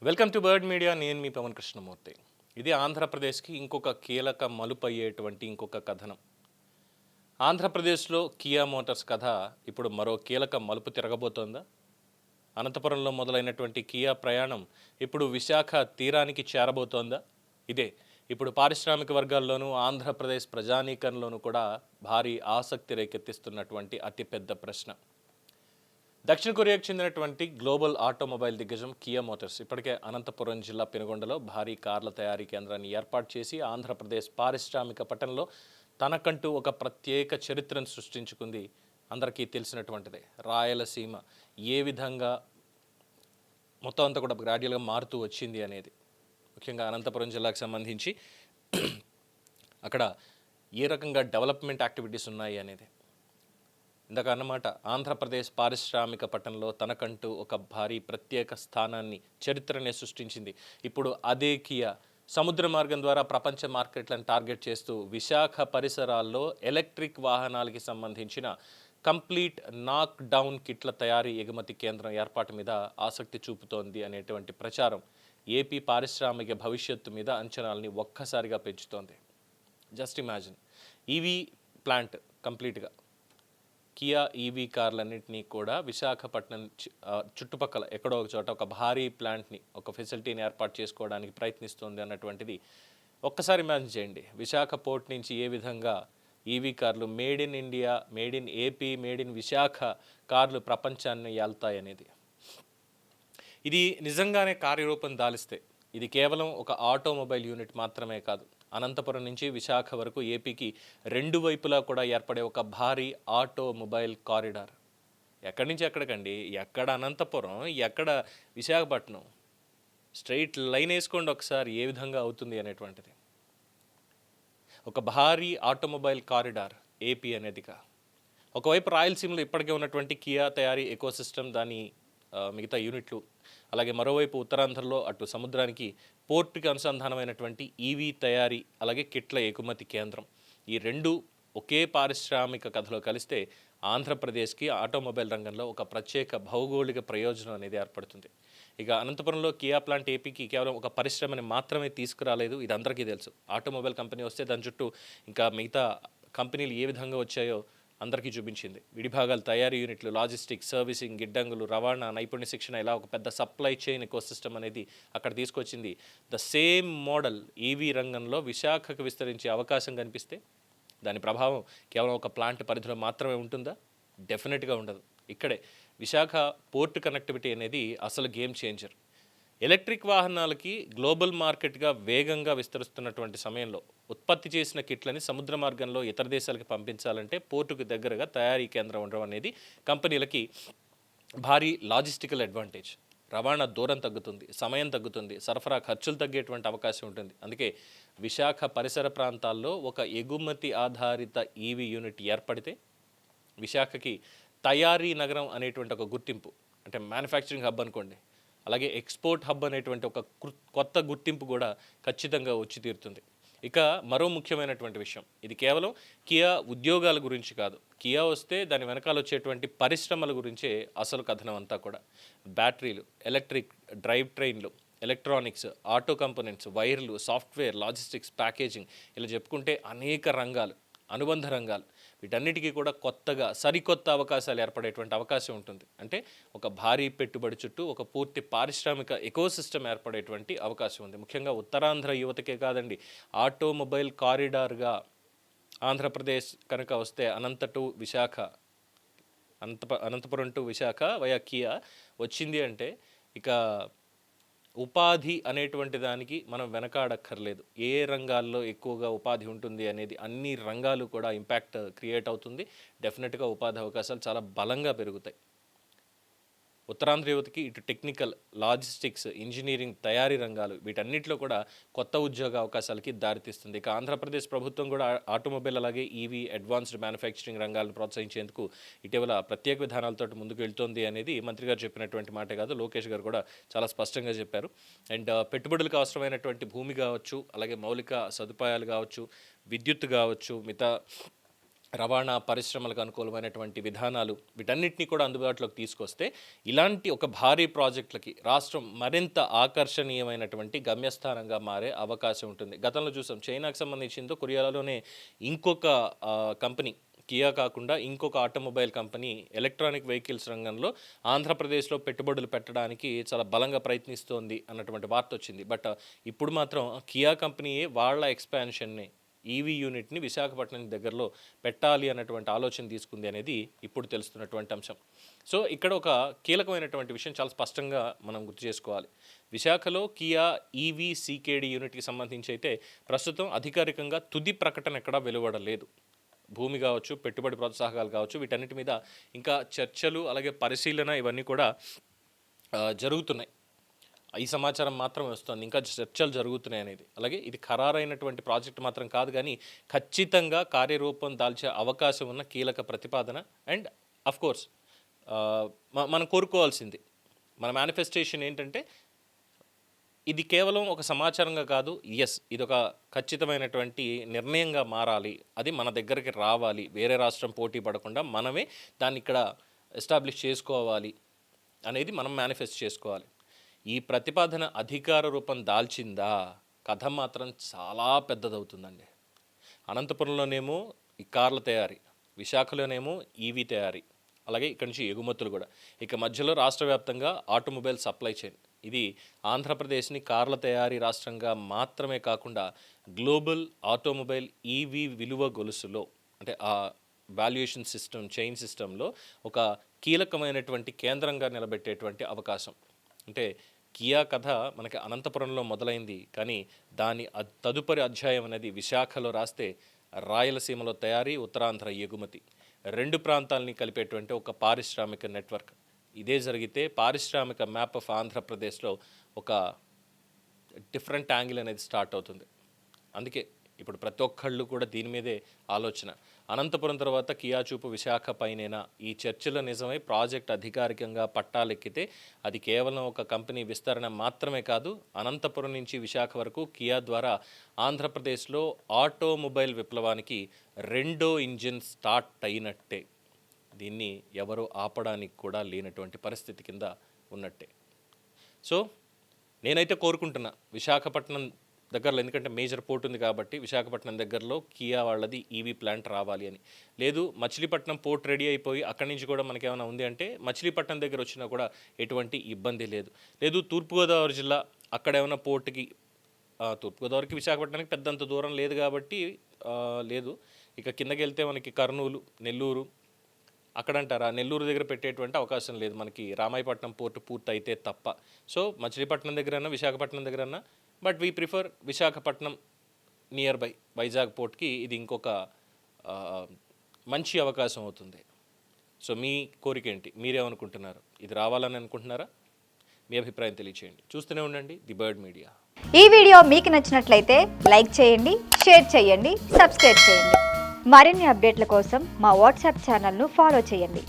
Welcome to bird media. నేను మీ పవన్ కృష్ణమూర్తి. ఇది ఆంధ్రప్రదేశ్కి ఇంకొక కీలక మలుపు అయ్యేటువంటి ఇంకొక కథనం. ఆంధ్రప్రదేశ్లో కియా మోటార్స్ కథ ఇప్పుడు మరో కీలక మలుపు తిరగబోతోందా? అనంతపురంలో మొదలైనటువంటి కియా ప్రయాణం ఇప్పుడు విశాఖ తీరానికి చేరబోతోందా? ఇదే ఇప్పుడు పారిశ్రామిక వర్గాల్లోనూ ఆంధ్రప్రదేశ్ ప్రజానీకంలోనూ కూడా భారీ ఆసక్తి రేకెత్తిస్తున్నటువంటి అతిపెద్ద ప్రశ్న. దక్షిణ కొరియాకు చెందినటువంటి గ్లోబల్ ఆటోమొబైల్ దిగ్గజం కియా మోటార్స్ ఇప్పటికే అనంతపురం జిల్లా పెనుగొండలో భారీ కార్ల తయారీ కేంద్రాన్ని ఏర్పాటు చేసి ఆంధ్రప్రదేశ్ పారిశ్రామిక పటంలో తనకంటూ ఒక ప్రత్యేక చరిత్రను సృష్టించుకుంది. అందరికీ తెలిసినటువంటిదే. రాయలసీమ ఏ విధంగా మొత్తం అంతా కూడా గ్రాడ్యువల్గా మారుతూ వచ్చింది అనేది, ముఖ్యంగా అనంతపురం జిల్లాకు సంబంధించి అక్కడ ఏ రకంగా డెవలప్మెంట్ యాక్టివిటీస్ ఉన్నాయి అనేది. ఇందాక అన్నమాట, ఆంధ్రప్రదేశ్ పారిశ్రామిక పటంలో తనకంటూ ఒక భారీ ప్రత్యేక స్థానాన్ని, చరిత్రనే సృష్టించింది. ఇప్పుడు అదే కియా సముద్ర మార్గం ద్వారా ప్రపంచ మార్కెట్లను టార్గెట్ చేస్తూ విశాఖ పరిసరాల్లో ఎలక్ట్రిక్ వాహనాలకి సంబంధించిన కంప్లీట్ నాక్ డౌన్ కిట్ల తయారీ ఎగుమతి కేంద్రం ఏర్పాటు మీద ఆసక్తి చూపుతోంది అనేటువంటి ప్రచారం ఏపీ పారిశ్రామిక భవిష్యత్తు మీద అంచనాలని ఒక్కసారిగా పెంచుతోంది. జస్ట్ ఇమాజిన్, ఈవీ ప్లాంట్ కంప్లీట్గా కియా ఈవీ కార్లన్నింటినీ కూడా విశాఖపట్నం చుట్టుపక్కల ఎక్కడో ఒక చోట ఒక భారీ ప్లాంట్ని, ఒక ఫెసిలిటీని ఏర్పాటు చేసుకోవడానికి ప్రయత్నిస్తుంది అన్నటువంటిది ఒక్కసారి ఇమాజిన్ చేయండి. విశాఖ పోర్ట్ నుంచి ఏ విధంగా ఈవీ కార్లు, made in India, made in AP, made in Visakha కార్లు ప్రపంచాన్ని ఏల్తాయనేది. ఇది నిజంగానే కార్యరూపం దాలిస్తే ఇది కేవలం ఒక ఆటోమొబైల్ యూనిట్ మాత్రమే కాదు, అనంతపురం నుంచి విశాఖ వరకు ఏపీకి రెండు వైపులా కూడా ఏర్పడే ఒక భారీ ఆటోమొబైల్ కారిడార్. ఎక్కడి నుంచి ఎక్కడికండి, ఎక్కడ అనంతపురం, ఎక్కడ విశాఖపట్నం, స్ట్రైట్ లైన్ వేసుకోండి ఒకసారి ఏ విధంగా అవుతుంది అనేటువంటిది. ఒక భారీ ఆటోమొబైల్ కారిడార్ ఏపీ అనేదిగా. ఒకవైపు రాయలసీమలో ఇప్పటికే ఉన్నటువంటి కియా తయారీ ఎకోసిస్టమ్, దాని మిగతా యూనిట్లు, అలాగే మరోవైపు ఉత్తరాంధ్రలో అటు సముద్రానికి పోర్టుకి అనుసంధానమైనటువంటి ఈవీ తయారీ, అలాగే కిట్ల ఎగుమతి కేంద్రం. ఈ రెండు ఒకే పారిశ్రామిక కథలో కలిస్తే ఆంధ్రప్రదేశ్కి ఆటోమొబైల్ రంగంలో ఒక ప్రత్యేక భౌగోళిక ప్రయోజనం అనేది ఏర్పడుతుంది. ఇక అనంతపురంలో కియా ప్లాంట్ ఏపీకి కేవలం ఒక పరిశ్రమని మాత్రమే తీసుకురాలేదు, ఇది అందరికీ తెలుసు. ఆటోమొబైల్ కంపెనీ వస్తే దాని చుట్టూ ఇంకా మిగతా కంపెనీలు ఏ విధంగా వచ్చాయో అందరికీ చూపించింది. విడిభాగాలు తయారీ యూనిట్లు, లాజిస్టిక్స్, సర్వీసింగ్, గిడ్డంగులు, రవాణా, నైపుణ్య శిక్షణ, ఇలా ఒక పెద్ద సప్లై చైన్ ఎకోసిస్టమ్ అనేది అక్కడ తీసుకొచ్చింది. ద సేమ్ మోడల్ ఈవీ రంగంలో విశాఖకు విస్తరించే అవకాశం కనిపిస్తే దాని ప్రభావం కేవలం ఒక ప్లాంట్ పరిధిలో మాత్రమే ఉంటుందా? డెఫినెట్గా ఉండదు. ఇక్కడే విశాఖ పోర్ట్ కనెక్టివిటీ అనేది అసలు గేమ్ చేంజర్. ఎలక్ట్రిక్ వాహనాలకి గ్లోబల్ మార్కెట్గా వేగంగా విస్తరిస్తున్నటువంటి సమయంలో ఉత్పత్తి చేసిన కిట్లని సముద్ర మార్గంలో ఇతర దేశాలకు పంపించాలంటే పోర్టుకు దగ్గరగా తయారీ కేంద్రం ఉండడం అనేది కంపెనీలకి భారీ లాజిస్టికల్ అడ్వాంటేజ్. రవాణా దూరం తగ్గుతుంది, సమయం తగ్గుతుంది, సరఫరా ఖర్చులు తగ్గేటువంటి అవకాశం ఉంటుంది. అందుకే విశాఖ పరిసర ప్రాంతాల్లో ఒక ఎగుమతి ఆధారిత ఈవీ యూనిట్ ఏర్పడితే విశాఖకి తయారీ నగరం అనేటువంటి ఒక గుర్తింపు, అంటే మ్యానుఫ్యాక్చరింగ్ హబ్ అనుకోండి, అలాగే ఎక్స్పోర్ట్ హబ్ అనేటువంటి ఒక కొత్త గుర్తింపు కూడా ఖచ్చితంగా వచ్చి తీరుతుంది. ఇక మరో ముఖ్యమైనటువంటి విషయం, ఇది కేవలం కియా ఉద్యోగాల గురించి కాదు. కియా వస్తే దాని వెనకాల వచ్చేటువంటి పరిశ్రమల గురించే అసలు కథనం అంతా కూడా. బ్యాటరీలు, ఎలక్ట్రిక్ డ్రైవ్ ట్రైన్లు, ఎలక్ట్రానిక్స్, ఆటో కంపోనెంట్స్, వైర్లు, సాఫ్ట్వేర్, లాజిస్టిక్స్, ప్యాకేజింగ్, ఇలా చెప్పుకుంటే అనేక రంగాలు, అనుబంధ రంగాలు, వీటన్నిటికీ కూడా కొత్తగా సరికొత్త అవకాశాలు ఏర్పడేటువంటి అవకాశం ఉంటుంది. అంటే ఒక భారీ పెట్టుబడి చుట్టూ ఒక పూర్తి పారిశ్రామిక ఎకోసిస్టమ్ ఏర్పడేటువంటి అవకాశం ఉంది. ముఖ్యంగా ఉత్తరాంధ్ర యువతకే కాదండి, ఆటోమొబైల్ కారిడార్గా ఆంధ్రప్రదేశ్ కనుక వస్తే Anantapuram to Visakha via Kia వచ్చింది అంటే ఇక ఉపాధి అనేటువంటి దానికి మనం వెనకాడక్కర్లేదు. ఏ రంగాల్లో ఎక్కువగా ఉపాధి ఉంటుంది అనేది అన్ని రంగాలు కూడా ఇంపాక్ట్ క్రియేట్ అవుతుంది. డెఫినెట్గా ఉపాధి అవకాశాలు చాలా బలంగా పెరుగుతాయి. ఉత్తరాంధ్ర యువతకి ఇటు టెక్నికల్, లాజిస్టిక్స్, ఇంజనీరింగ్, తయారీ రంగాలు, వీటన్నిటిలో కూడా కొత్త ఉద్యోగ అవకాశాలకి దారితీస్తుంది. ఇక ఆంధ్రప్రదేశ్ ప్రభుత్వం కూడా ఆటోమొబైల్ అలాగే ఈవీ, అడ్వాన్స్డ్ మ్యానుఫ్యాక్చరింగ్ రంగాలను ప్రోత్సహించేందుకు ఇటీవల ప్రత్యేక విధానాలతో ముందుకు వెళ్తోంది అనేది మంత్రి గారు చెప్పినటువంటి మాటే కాదు, లోకేష్ గారు కూడా చాలా స్పష్టంగా చెప్పారు. అండ్ పెట్టుబడులకు అవసరమైనటువంటి భూమి కావచ్చు, అలాగే మౌలిక సదుపాయాలు కావచ్చు, విద్యుత్ కావచ్చు, మిగతా రవాణా పరిశ్రమలకు అనుకూలమైనటువంటి విధానాలు వీటన్నిటిని కూడా అందుబాటులోకి తీసుకొస్తే ఇలాంటి ఒక భారీ ప్రాజెక్టులకి రాష్ట్రం మరింత ఆకర్షణీయమైనటువంటి గమ్యస్థానంగా మారే అవకాశం ఉంటుంది. గతంలో చూసాం చైనాకు సంబంధించిందో కొరియాలోనే ఇంకొక కంపెనీ కియా కాకుండా ఇంకొక ఆటోమొబైల్ కంపెనీ ఎలక్ట్రానిక్ వెహికల్స్ రంగంలో ఆంధ్రప్రదేశ్లో పెట్టుబడులు పెట్టడానికి చాలా బలంగా ప్రయత్నిస్తోంది అన్నటువంటి వార్త వచ్చింది. బట్ ఇప్పుడు మాత్రం కియా కంపెనీయే వాళ్ళ ఎక్స్పాన్షన్ని ఈవీ యూనిట్ని విశాఖపట్నం దగ్గరలో పెట్టాలి అన్నటువంటి ఆలోచన తీసుకుంది అనేది ఇప్పుడు తెలుస్తున్నటువంటి అంశం. సో ఇక్కడ ఒక కీలకమైనటువంటి విషయం చాలా స్పష్టంగా మనం గుర్తు చేసుకోవాలి. విశాఖలో కియా ఈవీ సీకేడీ యూనిట్కి సంబంధించి అయితే ప్రస్తుతం అధికారికంగా తుది ప్రకటన ఎక్కడా వెలువడలేదు. భూమి కావచ్చు, పెట్టుబడి ప్రోత్సాహకాలు కావచ్చు, వీటన్నిటి మీద ఇంకా చర్చలు అలాగే పరిశీలన ఇవన్నీ కూడా జరుగుతున్నాయి. ఈ సమాచారం మాత్రం వస్తుంది, ఇంకా చర్చలు జరుగుతున్నాయి అనేది. అలాగే ఇది ఖరారైనటువంటి ప్రాజెక్ట్ మాత్రం కాదు, కానీ ఖచ్చితంగా కార్యరూపం దాల్చే అవకాశం ఉన్న కీలక ప్రతిపాదన. అండ్ అఫ్కోర్స్ మనం కోరుకోవాల్సింది, మన మేనిఫెస్టేషన్ ఏంటంటే ఇది కేవలం ఒక సమాచారంగా కాదు, ఇది ఒక ఖచ్చితమైనటువంటి నిర్ణయంగా మారాలి, అది మన దగ్గరికి రావాలి, వేరే రాష్ట్రం పోటీ పడకుండా మనమే దాన్ని ఇక్కడ ఎస్టాబ్లిష్ చేసుకోవాలి అనేది మనం మేనిఫెస్ట్ చేసుకోవాలి. ఈ ప్రతిపాదన అధికార రూపం దాల్చిందా కథ మాత్రం చాలా పెద్దదవుతుందండి. అనంతపురంలోనేమో ఈ కార్ల తయారీ, విశాఖలోనేమో ఈవీ తయారీ, అలాగే ఇక్కడి నుంచి ఎగుమతులు కూడా, ఇక మధ్యలో రాష్ట్ర వ్యాప్తంగా ఆటోమొబైల్ సప్లై చైన్. ఇది ఆంధ్రప్రదేశ్ని కార్ల తయారీ రాష్ట్రంగా మాత్రమే కాకుండా గ్లోబల్ ఆటోమొబైల్ ఈవీ విలువ గొలుసులో, అంటే ఆ వాల్యుయేషన్ సిస్టమ్, చైన్ సిస్టంలో ఒక కీలకమైనటువంటి కేంద్రంగా నిలబెట్టేటువంటి అవకాశం. అంటే కియా కథ మనకి అనంతపురంలో మొదలైంది, కానీ దాని తదుపరి అధ్యాయం అనేది విశాఖలో రాస్తే రాయలసీమలో తయారీ, ఉత్తరాంధ్ర ఎగుమతి, రెండు ప్రాంతాలని కలిపేటువంటి ఒక పారిశ్రామిక నెట్వర్క్. ఇదే జరిగితే పారిశ్రామిక మ్యాప్ ఆఫ్ ఆంధ్రప్రదేశ్లో ఒక డిఫరెంట్ యాంగిల్ అనేది స్టార్ట్ అవుతుంది. అందుకే ఇప్పుడు ప్రతి ఒక్కళ్ళు కూడా దీని మీదే ఆలోచన. అనంతపురం తర్వాత కియా చూపు విశాఖ పైనేనా? ఈ చర్చలో నిజమై ప్రాజెక్ట్ అధికారికంగా పట్టాలెక్కితే అది కేవలం ఒక కంపెనీ విస్తరణ మాత్రమే కాదు, అనంతపురం నుంచి విశాఖ వరకు కియా ద్వారా ఆంధ్రప్రదేశ్లో ఆటోమొబైల్ విప్లవానికి రెండో ఇంజిన్ స్టార్ట్ అయినట్టే. దీన్ని ఎవరు ఆపడానికి కూడా లేనటువంటి పరిస్థితి కింద ఉన్నట్టే. సో నేనైతే కోరుకుంటున్నా విశాఖపట్నం దగ్గరలో, ఎందుకంటే మేజర్ పోర్ట్ ఉంది కాబట్టి విశాఖపట్నం దగ్గరలో కియా వాళ్ళది ఈవీ ప్లాంట్ రావాలి అని. లేదు మచిలీపట్నం పోర్ట్ రెడీ అయిపోయి అక్కడి నుంచి కూడా మనకేమైనా ఉంది అంటే మచిలీపట్నం దగ్గర వచ్చినా కూడా ఎటువంటి ఇబ్బంది లేదు. లేదు తూర్పుగోదావరి జిల్లా అక్కడ ఏమైనా పోర్టుకి, తూర్పుగోదావరికి విశాఖపట్నానికి పెద్దంత దూరం లేదు కాబట్టి లేదు. ఇక కిందకి వెళ్తే మనకి కర్నూలు, నెల్లూరు అక్కడంటారా, నెల్లూరు దగ్గర పెట్టేటువంటి అవకాశం లేదు మనకి రామాయపట్నం పోర్టు పూర్తి అయితే తప్ప. సో మచిలీపట్నం దగ్గరన్నా విశాఖపట్నం దగ్గరన్నా, but we prefer Visakhapatnam nearby Vizag పోర్ట్కి ఇది ఇంకొక మంచి అవకాశం అవుతుంది. సో మీ కోరిక ఏంటి? మీరేమనుకుంటున్నారు? ఇది రావాలని అనుకుంటున్నారా? మీ అభిప్రాయం తెలియచేయండి. చూస్తూనే ఉండండి ది బర్డ్ మీడియా. ఈ వీడియో మీకు నచ్చినట్లయితే లైక్ చేయండి, షేర్ చేయండి, సబ్స్క్రైబ్ చేయండి. మరిన్ని అప్డేట్ల కోసం మా వాట్సాప్ ఛానల్ను ఫాలో చేయండి.